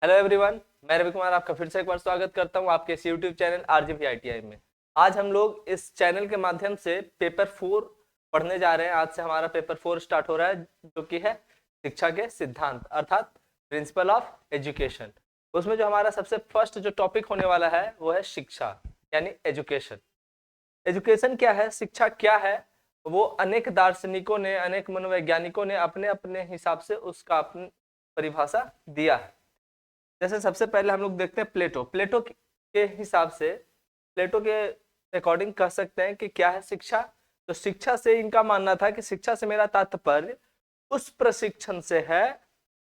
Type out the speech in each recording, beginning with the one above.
Hello everyone, मैं रवि कुमार आपका फिर से एक बार स्वागत करता हूं आपके इस यूट्यूब चैनल आरजीपी आईटीआई में। आज हम लोग इस चैनल के माध्यम से पेपर 4 पढ़ने जा रहे हैं। आज से हमारा पेपर 4 स्टार्ट हो रहा है, जो कि है शिक्षा के सिद्धांत अर्थात प्रिंसिपल ऑफ एजुकेशन। उसमें जो हमारा सबसे फर्स्ट जो टॉपिक होने वाला है वो है शिक्षा यानी एजुकेशन। एजुकेशन क्या है, शिक्षा क्या है, वो अनेक दार्शनिकों ने, अनेक मनोवैज्ञानिकों ने अपने अपने हिसाब से उसका अपनी परिभाषा दिया है। जैसे सबसे पहले हम लोग देखते हैं प्लेटो के हिसाब से, प्लेटो के अकॉर्डिंग कह सकते हैं कि क्या है शिक्षा। तो शिक्षा से इनका मानना था कि शिक्षा से मेरा तात्पर्य उस प्रशिक्षण से है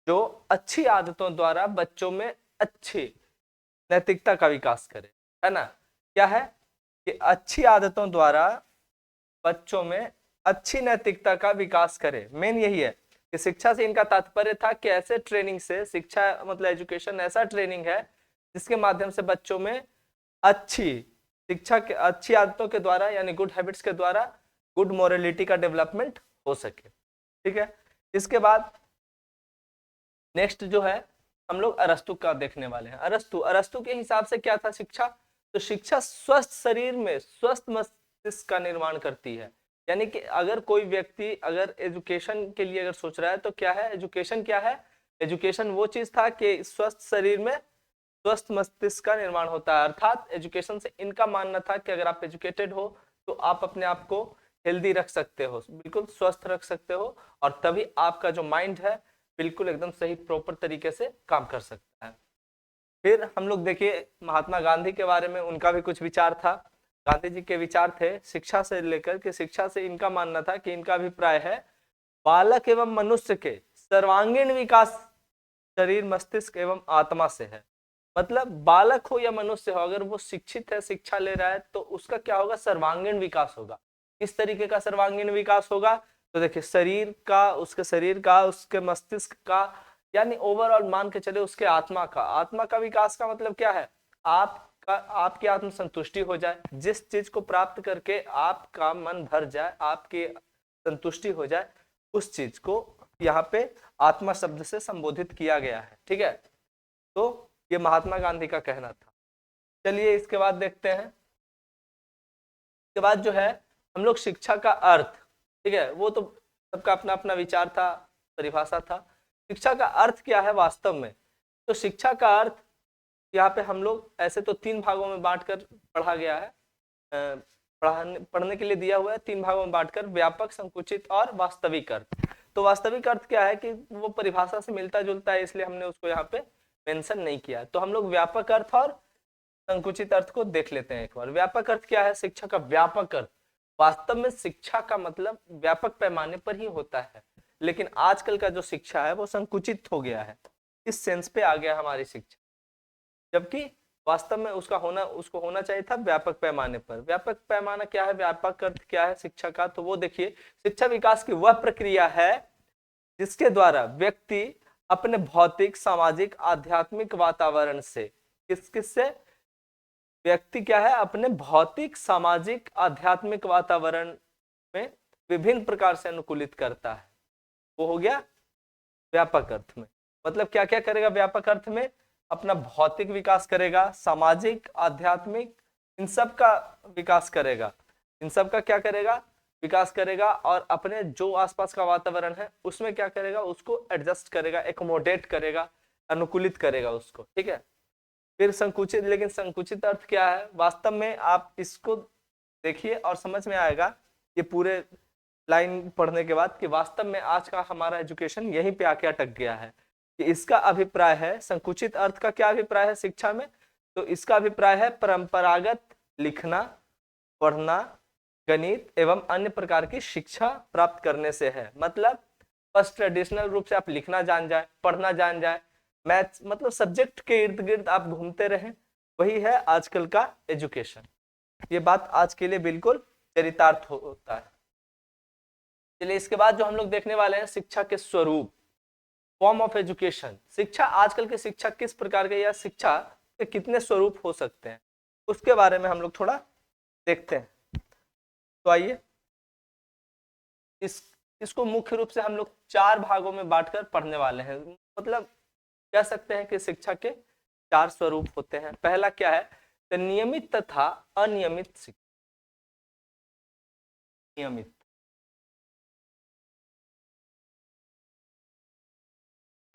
जो अच्छी आदतों द्वारा बच्चों में अच्छी नैतिकता का विकास करे, है ना। क्या है कि अच्छी आदतों द्वारा बच्चों में अच्छी नैतिकता का विकास करे। मेन यही है कि शिक्षा से इनका तात्पर्य था कि ऐसे ट्रेनिंग से, शिक्षा मतलब एजुकेशन ऐसा ट्रेनिंग है जिसके माध्यम से बच्चों में अच्छी शिक्षा के, अच्छी आदतों के द्वारा यानी गुड हैबिट्स के द्वारा गुड मोरलिटी का डेवलपमेंट हो सके। ठीक है। इसके बाद नेक्स्ट जो है हम लोग अरस्तु का देखने वाले हैं। अरस्तु के हिसाब से क्या था शिक्षा। तो शिक्षा स्वस्थ शरीर में स्वस्थ मस्तिष्क का निर्माण करती है। यानी कि अगर कोई व्यक्ति अगर एजुकेशन के लिए अगर सोच रहा है तो क्या है एजुकेशन, क्या है एजुकेशन, वो चीज था कि स्वस्थ शरीर में स्वस्थ मस्तिष्क का निर्माण होता है। अर्थात एजुकेशन से इनका मानना था कि अगर आप एजुकेटेड हो तो आप अपने आप को हेल्दी रख सकते हो, बिल्कुल स्वस्थ रख सकते हो, और तभी आपका जो माइंड है बिल्कुल एकदम सही प्रॉपर तरीके से काम कर सकता है। फिर हम लोग देखिए महात्मा गांधी के बारे में, उनका भी कुछ विचार था। गांधी जी के विचार थे शिक्षा से लेकर के, शिक्षा से इनका मानना था कि इनका अभिप्राय है बालक एवं मनुष्य के सर्वांगीण विकास शरीर मस्तिष्क एवं आत्मा से है। मतलब बालक हो या मनुष्य हो, अगर वो शिक्षित है, शिक्षा ले रहा है, तो उसका क्या होगा, सर्वांगीण विकास होगा। किस तरीके का सर्वांगीण विकास होगा, तो देखिए शरीर का, उसके मस्तिष्क का, यानी ओवरऑल मान के चले उसके आत्मा का विकास का मतलब क्या है, आपका आपकी आत्म संतुष्टि हो जाए, जिस चीज को प्राप्त करके आपका मन भर जाए, आपकी संतुष्टि हो जाए, उस चीज को यहाँ पे आत्मा शब्द से संबोधित किया गया है। ठीक है। तो ये महात्मा गांधी का कहना था। चलिए इसके बाद देखते हैं। इसके बाद जो है हम लोग शिक्षा का अर्थ, ठीक है, वो तो सबका अपना अपना विचार था, परिभाषा था। शिक्षा का अर्थ क्या है वास्तव में। तो शिक्षा का अर्थ यहाँ पे हम लोग ऐसे तो 3 भागों में बांटकर पढ़ा गया है, पढ़ने के लिए दिया हुआ है 3 भागों में बांटकर, व्यापक, संकुचित और वास्तविक अर्थ। तो वास्तविक अर्थ क्या है कि वो परिभाषा से मिलता जुलता है, इसलिए हमने उसको यहाँ पे मेंशन नहीं किया। तो हम लोग व्यापक अर्थ और संकुचित अर्थ को देख लेते हैं एक बार। व्यापक अर्थ क्या है, शिक्षा का व्यापक अर्थ। वास्तव में शिक्षा का मतलब व्यापक पैमाने पर ही होता है, लेकिन आजकल का जो शिक्षा है वो संकुचित हो गया है, इस सेंस पे आ गया हमारी शिक्षा, जबकि वास्तव में उसको होना चाहिए था व्यापक पैमाने पर। व्यापक पैमाना क्या है, व्यापक अर्थ क्या है शिक्षा का, तो वो देखिए शिक्षा विकास की वह प्रक्रिया है जिसके द्वारा व्यक्ति अपने भौतिक, सामाजिक, आध्यात्मिक वातावरण से, किस किस से, व्यक्ति क्या है अपने भौतिक, सामाजिक, आध्यात्मिक वातावरण में विभिन्न प्रकार से अनुकूलित करता है। वो हो गया व्यापक अर्थ में। मतलब क्या क्या करेगा व्यापक अर्थ में, अपना भौतिक विकास करेगा, सामाजिक, आध्यात्मिक, इन सब का विकास करेगा, इन सब का क्या करेगा, विकास करेगा, और अपने जो आसपास का वातावरण है उसमें क्या करेगा, उसको एडजस्ट करेगा, एकोमोडेट करेगा, अनुकूलित करेगा उसको। ठीक है। फिर संकुचित, लेकिन संकुचित अर्थ क्या है वास्तव में, आप इसको देखिए और समझ में आएगा ये पूरे लाइन पढ़ने के बाद कि वास्तव में आज का हमारा एजुकेशन यहीं पे आके अटक गया है। कि इसका अभिप्राय है, संकुचित अर्थ का क्या अभिप्राय है शिक्षा में, तो इसका अभिप्राय है परंपरागत लिखना, पढ़ना, गणित एवं अन्य प्रकार की शिक्षा प्राप्त करने से है। मतलब बस ट्रेडिशनल रूप से आप लिखना जान जाए, पढ़ना जान जाए, मैथ्स, मतलब सब्जेक्ट के इर्द गिर्द आप घूमते रहें, वही है आजकल का एजुकेशन। ये बात आज के लिए बिल्कुल चरितार्थ होता है। चलिए इसके बाद जो हम लोग देखने वाले हैं शिक्षा के स्वरूप, फॉर्म ऑफ एजुकेशन। शिक्षा, आजकल की शिक्षा किस प्रकार के, या शिक्षा के कितने स्वरूप हो सकते हैं, उसके बारे में हम लोग थोड़ा देखते हैं। तो आइए इसको मुख्य रूप से हम लोग 4 भागों में बांटकर पढ़ने वाले हैं। मतलब कह सकते हैं कि शिक्षा के 4 स्वरूप होते हैं। पहला क्या है, तो नियमित तथा अनियमित शिक्षा। नियमित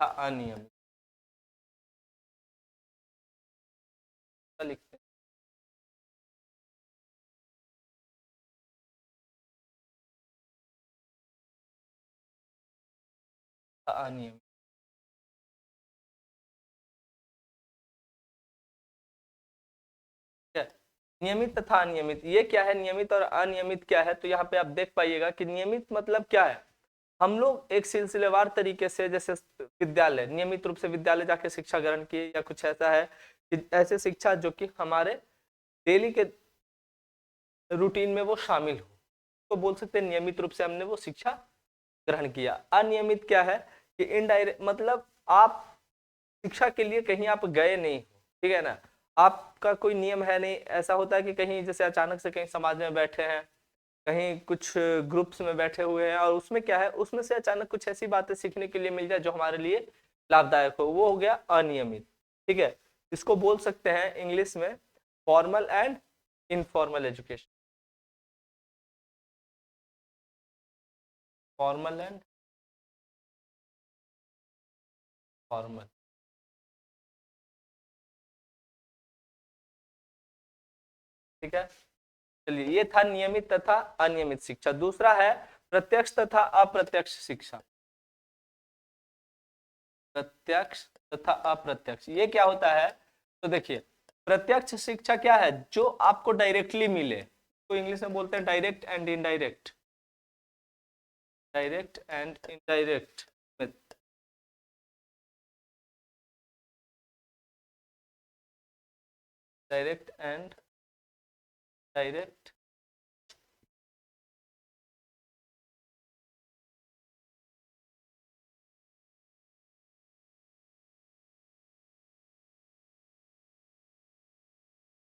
तथा अनियमित लिखते हैं अनियमित। ठीक है? नियमित तथा अनियमित ये क्या है, नियमित और अनियमित क्या है, तो यहाँ पे आप देख पाइएगा कि नियमित मतलब क्या है, हम लोग एक सिलसिलेवार तरीके से, जैसे विद्यालय, नियमित रूप से विद्यालय जाके शिक्षा ग्रहण किए, या कुछ ऐसा है कि ऐसे शिक्षा जो कि हमारे डेली के रूटीन में वो शामिल हो, तो बोल सकते हैं नियमित रूप से हमने वो शिक्षा ग्रहण किया। अनियमित क्या है कि इनडायरेक्ट, मतलब आप शिक्षा के लिए कहीं आप गए नहीं हो, ठीक है ना, आपका कोई नियम है नहीं। ऐसा होता है कि कहीं जैसे अचानक से कहीं समाज में बैठे हैं, कहीं कुछ ग्रुप्स में बैठे हुए हैं, और उसमें क्या है, उसमें से अचानक कुछ ऐसी बातें सीखने के लिए मिल जाए जो हमारे लिए लाभदायक हो, वो हो गया अनियमित। ठीक है, इसको बोल सकते हैं इंग्लिश में formal and informal education. Formal and formal. ठीक है, चलिए, ये था नियमित तथा अनियमित शिक्षा। दूसरा है प्रत्यक्ष तथा अप्रत्यक्ष शिक्षा। प्रत्यक्ष तथा अप्रत्यक्ष ये क्या होता है, तो देखिए, प्रत्यक्ष शिक्षा क्या है, जो आपको डायरेक्टली मिले, तो इंग्लिश में बोलते हैं direct and indirect. Direct and indirect, direct and direct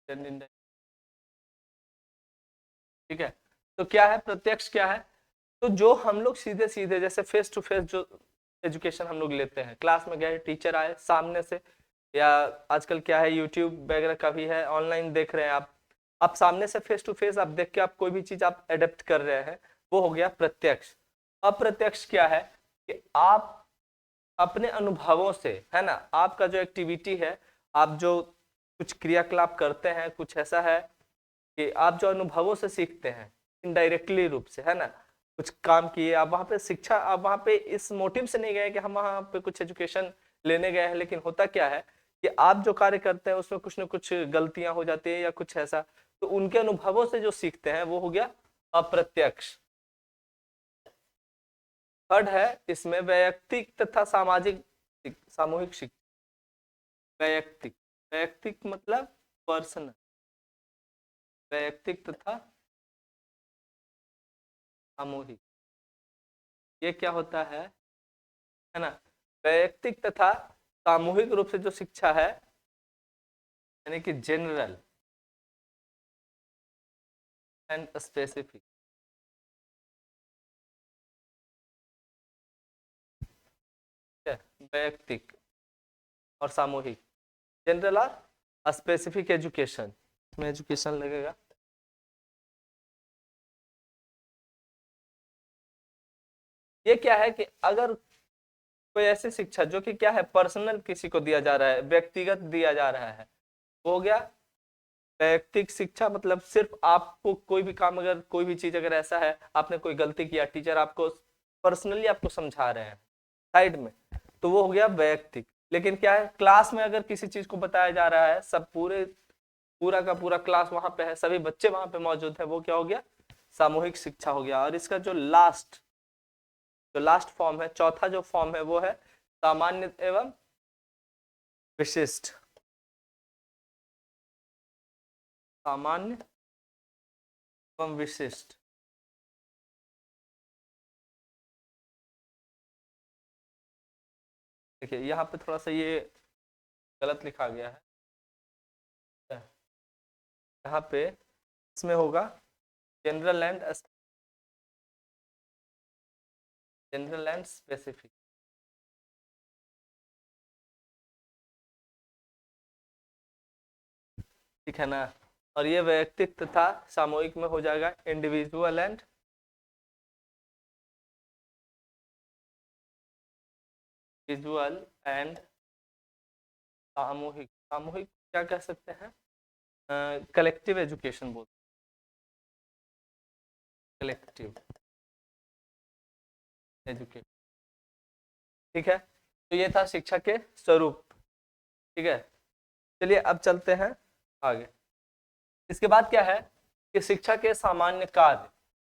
and indirect. ठीक है, तो क्या है प्रत्यक्ष, क्या है, तो जो हम लोग सीधे सीधे जैसे फेस टू फेस जो एजुकेशन हम लोग लेते हैं, क्लास में गए, टीचर आए सामने से, या आजकल क्या है यूट्यूब वगैरह का भी है, ऑनलाइन देख रहे हैं आप सामने से फेस टू फेस आप देख के आप कोई भी चीज आप एडेप्ट कर रहे हैं, वो हो गया प्रत्यक्ष। अप्रत्यक्ष क्या है कि आप अपने अनुभवों से, है ना, आपका जो एक्टिविटी है, आप जो कुछ क्रियाकलाप करते हैं, कुछ ऐसा है कि आप जो अनुभवों से सीखते हैं इनडायरेक्टली रूप से, है ना, कुछ काम किए आप वहां पे, शिक्षा आप वहां पे इस मोटिव से नहीं गए कि हम वहां पे कुछ एजुकेशन लेने गए हैं, लेकिन होता क्या है कि आप जो कार्य करते हैं उसमें कुछ ना कुछ गलतियां हो जाती है या कुछ ऐसा, तो उनके अनुभवों से जो सीखते हैं वो हो गया अप्रत्यक्ष। थर्ड है इसमें वैयक्तिक तथा सामाजिक, सामूहिक शिक्षा। वैयक्तिक, वैयक्तिक मतलब पर्सनल, वैयक्तिक तथा सामूहिक, ये क्या होता है ना, वैयक्तिक तथा सामूहिक रूप से जो शिक्षा है, यानी कि जनरल एंड स्पेसिफिक। वैयक्तिक और सामूहिक, जनरल और स्पेसिफिक एजुकेशन, इसमें एजुकेशन लगेगा। ये क्या है कि अगर कोई ऐसी शिक्षा जो कि क्या है पर्सनल किसी को दिया जा रहा है, व्यक्तिगत दिया जा रहा है, वो हो गया वैयक्तिक शिक्षा। मतलब सिर्फ आपको कोई भी काम, अगर कोई भी चीज अगर ऐसा है, आपने कोई गलती किया, टीचर आपको पर्सनली आपको समझा रहे हैं साइड में, तो वो हो गया वैयक्तिक। लेकिन क्या है, क्लास में अगर किसी चीज को बताया जा रहा है, सब पूरा का पूरा क्लास वहां पे है, सभी बच्चे वहां पे मौजूद है, वो क्या हो गया सामूहिक शिक्षा हो गया। और इसका जो लास्ट फॉर्म है, चौथा जो फॉर्म है, वो है सामान्य एवं विशिष्ट। सामान्य एवं विशिष्ट। देखिए यहाँ पे थोड़ा सा ये गलत लिखा गया है, यहाँ पे इसमें होगा जनरल एंड स्पेसिफिक। ठीक है ना। और ये वैयक्तिक तथा सामूहिक में हो जाएगा इंडिविजुअल एंड सामूहिक। सामूहिक क्या कह सकते हैं, कलेक्टिव एजुकेशन बोलते हैं, कलेक्टिव एजुकेशन। ठीक है, तो ये था शिक्षा के स्वरूप। ठीक है, चलिए अब चलते हैं आगे। इसके बाद क्या है कि शिक्षा के सामान्य कार्य,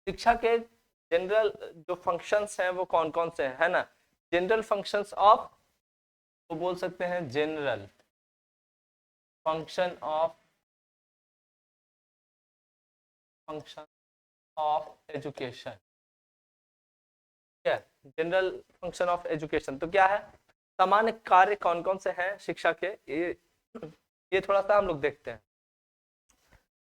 शिक्षा के जनरल जो फंक्शंस हैं वो कौन कौन से हैं, है ना। जनरल फंक्शंस ऑफ, वो बोल सकते हैं जनरल फंक्शन ऑफ एजुकेशन। क्या जनरल फंक्शन ऑफ एजुकेशन, तो क्या है, सामान्य कार्य कौन कौन से हैं शिक्षा के, ये थोड़ा सा हम लोग देखते हैं।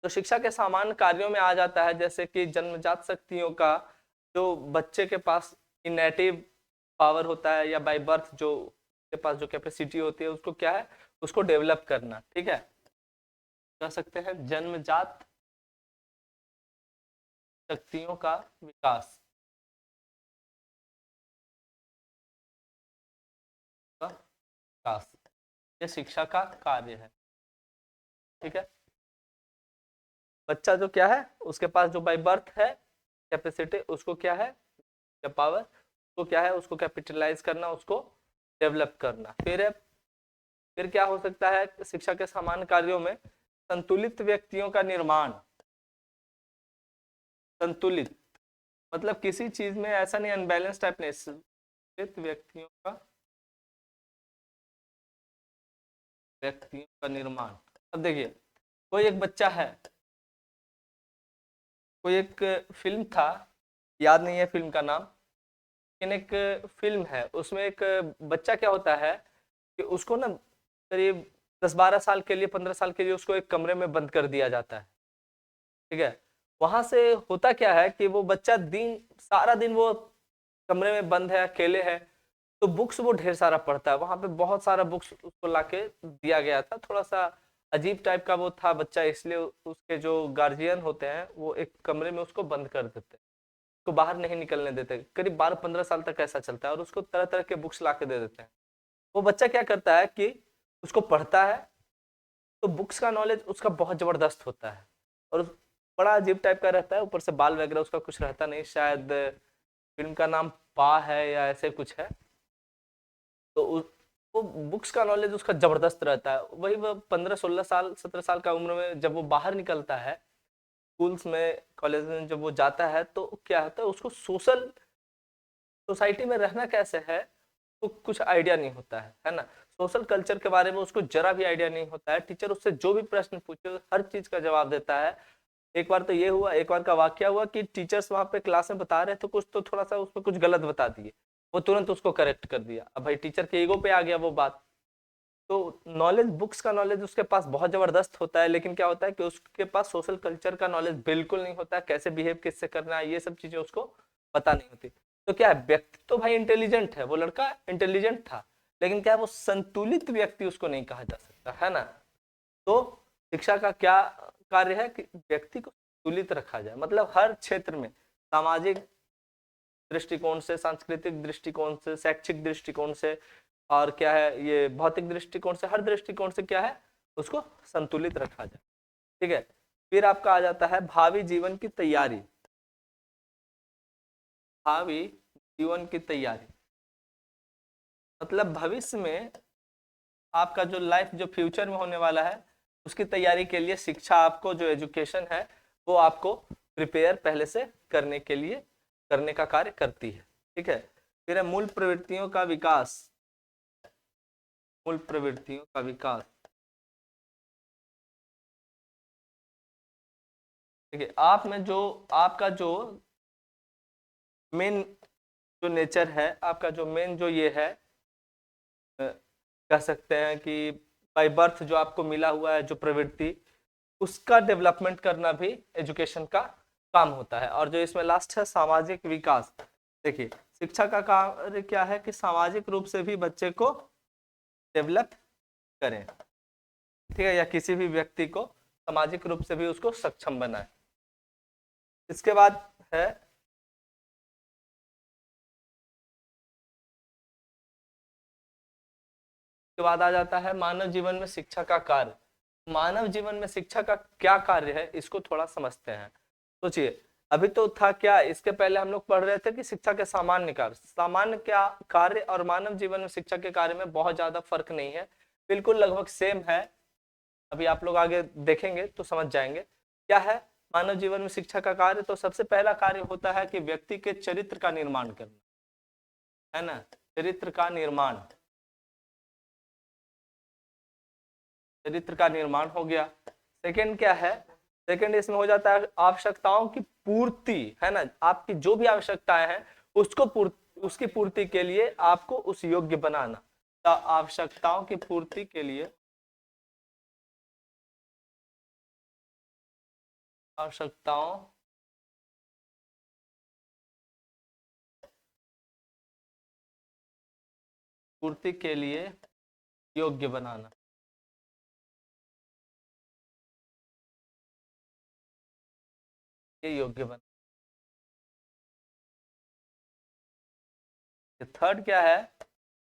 तो शिक्षा के सामान्य कार्यों में आ जाता है जैसे कि जन्मजात शक्तियों का, जो बच्चे के पास इनेटिव पावर होता है या बाय बर्थ जो के पास जो कैपेसिटी होती है उसको क्या है, उसको डेवलप करना। ठीक है, कह सकते हैं जन्मजात शक्तियों का विकास, ये शिक्षा का कार्य है। ठीक है, बच्चा जो क्या है उसके पास जो बाय बर्थ है कैपेसिटी, उसको क्या है या पावर, उसको क्या है, उसको कैपिटलाइज करना, उसको डेवलप करना। फिर क्या हो सकता है शिक्षा के सामान्य कार्यों में, संतुलित व्यक्तियों का निर्माण। संतुलित मतलब किसी चीज में ऐसा नहीं अनबैलेंस टाइप नहीं, संतुलित व्यक्तियों का निर्माण। अब देखिए, कोई एक बच्चा है, कोई एक फिल्म था, याद नहीं है फिल्म का नाम, लेकिन एक फिल्म है उसमें एक बच्चा क्या होता है कि उसको ना करीब 10-12 साल के लिए, 15 साल के लिए उसको एक कमरे में बंद कर दिया जाता है। ठीक है, वहां से होता क्या है कि वो बच्चा सारा दिन वो कमरे में बंद है, अकेले है, तो बुक्स वो ढेर सारा पढ़ता है। वहां पे बहुत सारा बुक्स उसको लाके दिया गया था। थोड़ा सा अजीब टाइप का वो था बच्चा, इसलिए उसके जो गार्जियन होते हैं वो एक कमरे में उसको बंद कर देते हैं, उसको बाहर नहीं निकलने देते। करीब 12-15 साल तक ऐसा चलता है और उसको तरह तरह के बुक्स ला के दे देते हैं। वो बच्चा क्या करता है कि उसको पढ़ता है, तो बुक्स का नॉलेज उसका बहुत जबरदस्त होता है और बड़ा अजीब टाइप का रहता है, ऊपर से बाल वगैरह उसका कुछ रहता नहीं, शायद फिल्म का नाम पा है या ऐसे कुछ है। तो वो बुक्स का नॉलेज उसका जबरदस्त रहता है। वही वो 15-16 साल 17 साल का उम्र में जब वो बाहर निकलता है, स्कूल्स में कॉलेज में जब वो जाता है, तो क्या होता है उसको सोसाइटी में रहना कैसे है तो कुछ आइडिया नहीं होता है ना। सोशल कल्चर के बारे में उसको जरा भी आइडिया नहीं होता है। टीचर उससे जो भी प्रश्न पूछे हर चीज का जवाब देता है। एक बार तो ये हुआ, एक बार का वाकया हुआ कि टीचर्स वहां पे क्लास में बता रहे थे कुछ, तो थोड़ा सा उसमें कुछ गलत बता दिए, वो तुरंत उसको करेक्ट कर दिया। अब भाई टीचर के ईगो पे आ गया वो बात। तो नॉलेज, बुक्स का नॉलेज उसके पास बहुत जबरदस्त होता है, लेकिन क्या होता है कि उसके पास सोशल कल्चर का नॉलेज बिल्कुल नहीं होता है, कैसे बिहेव किससे करना है ये सब चीजें उसको पता नहीं होती। तो क्या है, व्यक्ति तो भाई इंटेलिजेंट है, वो लड़का इंटेलिजेंट था, लेकिन क्या है वो संतुलित व्यक्ति उसको नहीं कहा जा सकता, है ना। तो शिक्षा का क्या कार्य है कि व्यक्ति को संतुलित रखा जाए, मतलब हर क्षेत्र में, सामाजिक दृष्टिकोण से, सांस्कृतिक दृष्टिकोण से, शैक्षिक दृष्टिकोण से, और क्या है ये भौतिक दृष्टिकोण से, हर दृष्टिकोण से क्या है उसको संतुलित रखा जाए। ठीक है, फिर आपका आ जाता है भावी जीवन की तैयारी। भावी जीवन की तैयारी मतलब भविष्य में आपका जो लाइफ जो फ्यूचर में होने वाला है उसकी तैयारी के लिए शिक्षा, आपको जो एजुकेशन है वो आपको प्रिपेयर पहले से करने के लिए, करने का कार्य करती है। ठीक है, फिर है मूल प्रवृत्तियों का विकास। मूल प्रवृत्तियों का विकास, देखिए आप में जो आपका जो मेन जो नेचर है, आपका जो मेन जो ये है, कह सकते हैं कि बाय बर्थ जो आपको मिला हुआ है जो प्रवृत्ति, उसका डेवलपमेंट करना भी एजुकेशन का काम होता है। और जो इसमें लास्ट है सामाजिक विकास, देखिए शिक्षा का कार्य क्या है कि सामाजिक रूप से भी बच्चे को डेवलप करें। ठीक है, या किसी भी व्यक्ति को सामाजिक रूप से भी उसको सक्षम बनाए। इसके बाद है के बाद आ जाता है मानव जीवन में शिक्षा का कार्य। मानव जीवन में शिक्षा का क्या कार्य है, इसको थोड़ा समझते हैं। सोचिए, अभी तो था क्या, इसके पहले हम लोग पढ़ रहे थे कि शिक्षा के सामान्य कार्य, सामान्य क्या कार्य और मानव जीवन में शिक्षा के कार्य में बहुत ज्यादा फर्क नहीं है, बिल्कुल लगभग सेम है। अभी आप लोग आगे देखेंगे तो समझ जाएंगे क्या है मानव जीवन में शिक्षा का कार्य। तो सबसे पहला कार्य होता है कि व्यक्ति के चरित्र का निर्माण करना, है ना, चरित्र का निर्माण, चरित्र का निर्माण हो गया। सेकंड क्या है, सेकंड इसमें हो जाता है आवश्यकताओं की पूर्ति, है ना, आपकी जो भी आवश्यकताएं हैं उसकी पूर्ति के लिए आपको उस योग्य बनाना। तो आवश्यकताओं की पूर्ति के लिए, आवश्यकताओं पूर्ति के लिए योग्य बनाना, ये योग्य बना। थर्ड क्या है,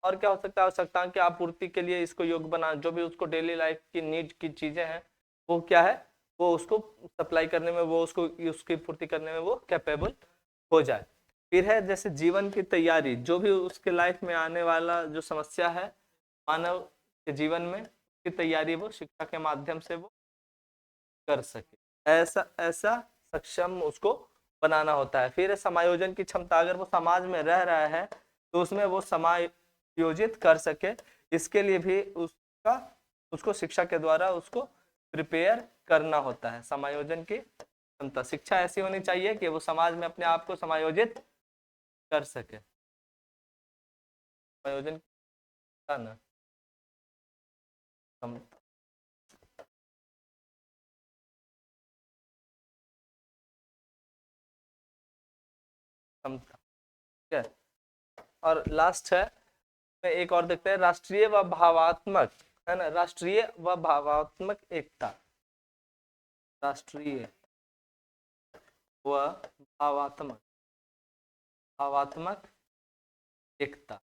और क्या हो सकता है, आवश्यकताओं की आपूर्ति के लिए इसको योग्य बना, जो भी उसको डेली लाइफ की नीड की चीजें हैं वो क्या है, वो उसको सप्लाई करने में, वो उसको उसकी पूर्ति करने में वो कैपेबल हो जाए। फिर है जैसे जीवन की तैयारी, जो भी उसके लाइफ में आने वाला जो समस्या है मानव के जीवन में, उसकी तैयारी वो शिक्षा के माध्यम से वो कर सके, ऐसा ऐसा सक्षम उसको बनाना होता है। फिर समायोजन की क्षमता, अगर वो समाज में रह रहा है तो उसमें वो समायोजित कर सके, इसके लिए भी उसको शिक्षा के द्वारा उसको प्रिपेयर करना होता है। समायोजन की क्षमता, शिक्षा ऐसी होनी चाहिए कि वो समाज में अपने आप को समायोजित कर सके। समायोजन करना क्षमता, ठीक है। और लास्ट है, एक और देखते हैं, राष्ट्रीय व भावात्मक, है ना, राष्ट्रीय व भावात्मक एकता, राष्ट्रीय व भावात्मक, भावात्मक एकता,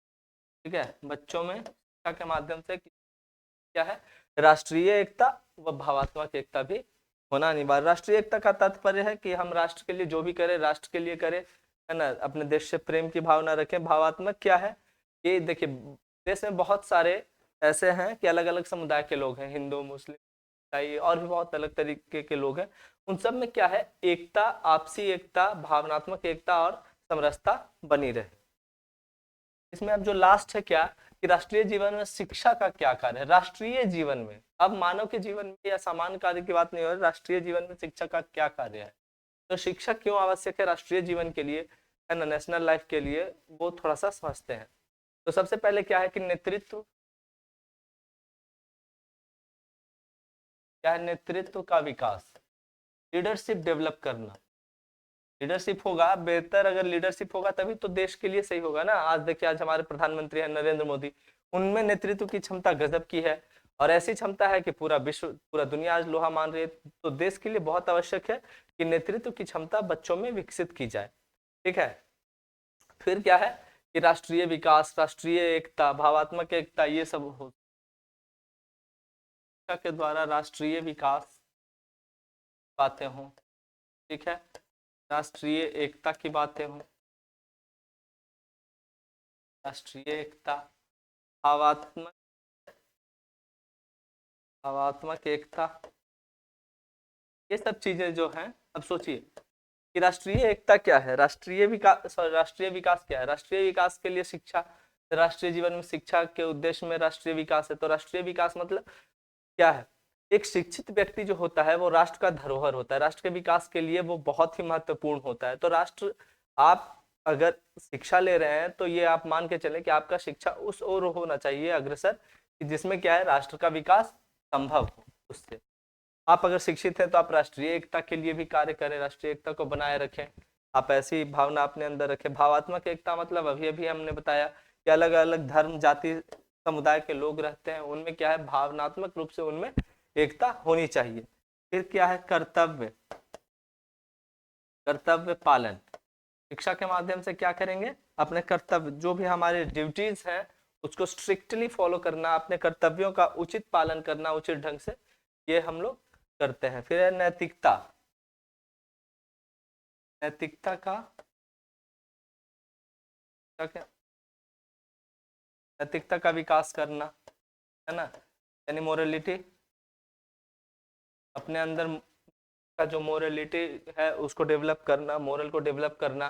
ठीक है। बच्चों में शिक्षा के माध्यम से क्या है, राष्ट्रीय एकता व भावात्मक एकता भी होना अनिवार्य। राष्ट्रीय एकता का तात्पर्य है कि हम राष्ट्र के लिए जो भी करें राष्ट्र के लिए करें, है ना, अपने देश से प्रेम की भावना रखें। भावात्मक क्या है, ये देखिए देश में बहुत सारे ऐसे हैं कि अलग अलग समुदाय के लोग हैं, हिंदू मुस्लिम ईसाई और भी बहुत अलग तरीके के लोग हैं। उन सब में क्या है, एकता, आपसी एकता, भावनात्मक एकता और समरसता बनी रहे। इसमें अब जो लास्ट है क्या, कि राष्ट्रीय जीवन में शिक्षा का क्या कार्य है। राष्ट्रीय जीवन में, अब मानव के जीवन में या सामान्य कार्य की बात नहीं हो रही, राष्ट्रीय जीवन में शिक्षा का क्या कार्य है, तो शिक्षा क्यों आवश्यक है राष्ट्रीय जीवन के लिए, है ना, नेशनल लाइफ के लिए, वो थोड़ा सा समझते हैं। तो सबसे पहले क्या है कि नेतृत्व, क्या है, नेतृत्व का विकास, लीडरशिप डेवलप करना। लीडरशिप होगा बेहतर, अगर लीडरशिप होगा तभी तो देश के लिए सही होगा ना। आज देखिए, आज हमारे प्रधानमंत्री हैं नरेंद्र मोदी, उनमें नेतृत्व की क्षमता गजब की है, और ऐसी क्षमता है कि पूरा विश्व, पूरा दुनिया आज लोहा मान रही है। तो देश के लिए बहुत आवश्यक है कि नेतृत्व की क्षमता बच्चों में विकसित की जाए, ठीक है। फिर क्या है कि राष्ट्रीय विकास, राष्ट्रीय एकता, भावात्मक एकता, ये सब हो शिक्षा के द्वारा राष्ट्रीय विकास बातें हों, ठीक है, राष्ट्रीय एकता की बातें हों, राष्ट्रीय एकता, भावात्मक, भावात्मक एकता, ये सब चीजें जो हैं। अब सोचिए कि राष्ट्रीय एकता क्या है, राष्ट्रीय विकास, राष्ट्रीय विकास क्या है, राष्ट्रीय विकास के लिए शिक्षा, राष्ट्रीय जीवन में शिक्षा के उद्देश्य में राष्ट्रीय विकास है। तो राष्ट्रीय विकास मतलब क्या है, एक शिक्षित व्यक्ति जो होता है वो राष्ट्र का धरोहर होता है, राष्ट्र के विकास के लिए वो बहुत ही महत्वपूर्ण होता है। तो राष्ट्र, आप अगर शिक्षा ले रहे हैं तो ये आप मान के चले कि आपका शिक्षा उस ओर होना चाहिए अग्रसर, कि जिसमें क्या है, राष्ट्र का विकास संभव हो उससे। आप अगर शिक्षित हैं तो आप राष्ट्रीय एकता के लिए भी कार्य करें, राष्ट्रीय एकता को बनाए रखें, आप ऐसी भावना अपने अंदर रखें। भावात्मक एकता मतलब अभी अभी हमने बताया कि अलग अलग धर्म जाति समुदाय के लोग रहते हैं, उनमें क्या है, भावनात्मक रूप से उनमें एकता होनी चाहिए। फिर क्या है कर्तव्य, कर्तव्य पालन। शिक्षा के माध्यम से क्या करेंगे, अपने कर्तव्य जो भी हमारे ड्यूटीज हैं उसको स्ट्रिक्टली फॉलो करना, अपने कर्तव्यों का उचित पालन करना उचित ढंग से, ये हम लोग करते हैं। फिर है नैतिकता, नैतिकता का क्या, नैतिकता का विकास करना है ना, यानी मोरलिटी, अपने अंदर का जो मोरलिटी है उसको डेवलप करना, मोरल को डेवलप करना।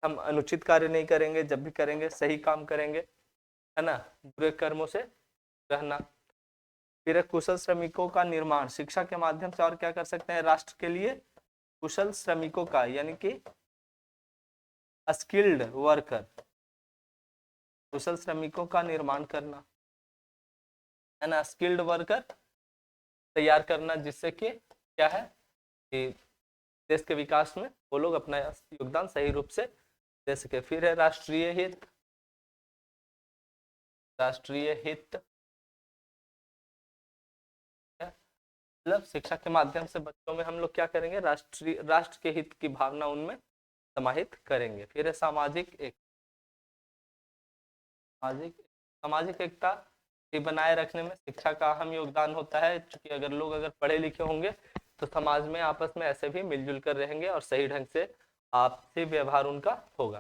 हम अनुचित कार्य नहीं करेंगे, जब भी करेंगे सही काम करेंगे, है ना, बुरे कर्मों से रहना। फिर कुशल श्रमिकों का निर्माण, शिक्षा के माध्यम से और क्या कर सकते हैं, राष्ट्र के लिए कुशल श्रमिकों का, यानी कि स्किल्ड वर्कर, कुशल श्रमिकों का निर्माण करना, है ना, स्किल्ड वर्कर तैयार करना, जिससे कि क्या है कि देश के विकास में वो लोग अपना योगदान सही रूप से दे सके। फिर है राष्ट्रीय हित, राष्ट्रीय हित मतलब शिक्षा के माध्यम से बच्चों में हम लोग क्या करेंगे, राष्ट्र के हित की भावना उनमें समाहित करेंगे। फिर है सामाजिक एक, सामाजिक एकता भी बनाए रखने में शिक्षा का अहम योगदान होता है, क्योंकि अगर लोग अगर पढ़े लिखे होंगे तो समाज में आपस में ऐसे भी मिलजुल कर रहेंगे और सही ढंग से आपसी व्यवहार उनका होगा।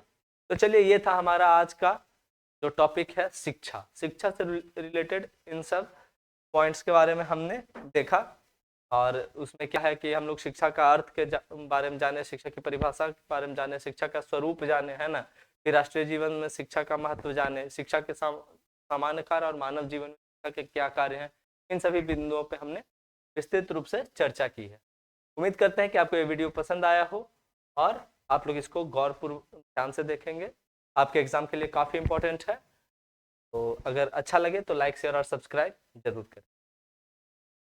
तो चलिए, ये था हमारा आज का जो टॉपिक है शिक्षा। शिक्षा से रिलेटेड इन सब पॉइंट्स के बारे में हमने देखा, और उसमें क्या है कि हम लोग शिक्षा का अर्थ के बारे में जाने, शिक्षा की परिभाषा के बारे में जाने, शिक्षा का स्वरूप जाने, है ना, फिर राष्ट्रीय जीवन में शिक्षा का महत्व जाने, शिक्षा के सामान्य कार्य और मानव जीवन में शिक्षा के क्या कार्य हैं, इन सभी बिंदुओं पे हमने विस्तृत रूप से चर्चा की है। उम्मीद करते हैं कि आपको ये वीडियो पसंद आया हो और आप लोग इसको गौरपूर्वक ध्यान से देखेंगे, आपके एग्जाम के लिए काफ़ी इंपॉर्टेंट है। तो अगर अच्छा लगे तो लाइक शेयर और सब्सक्राइब जरूर करें।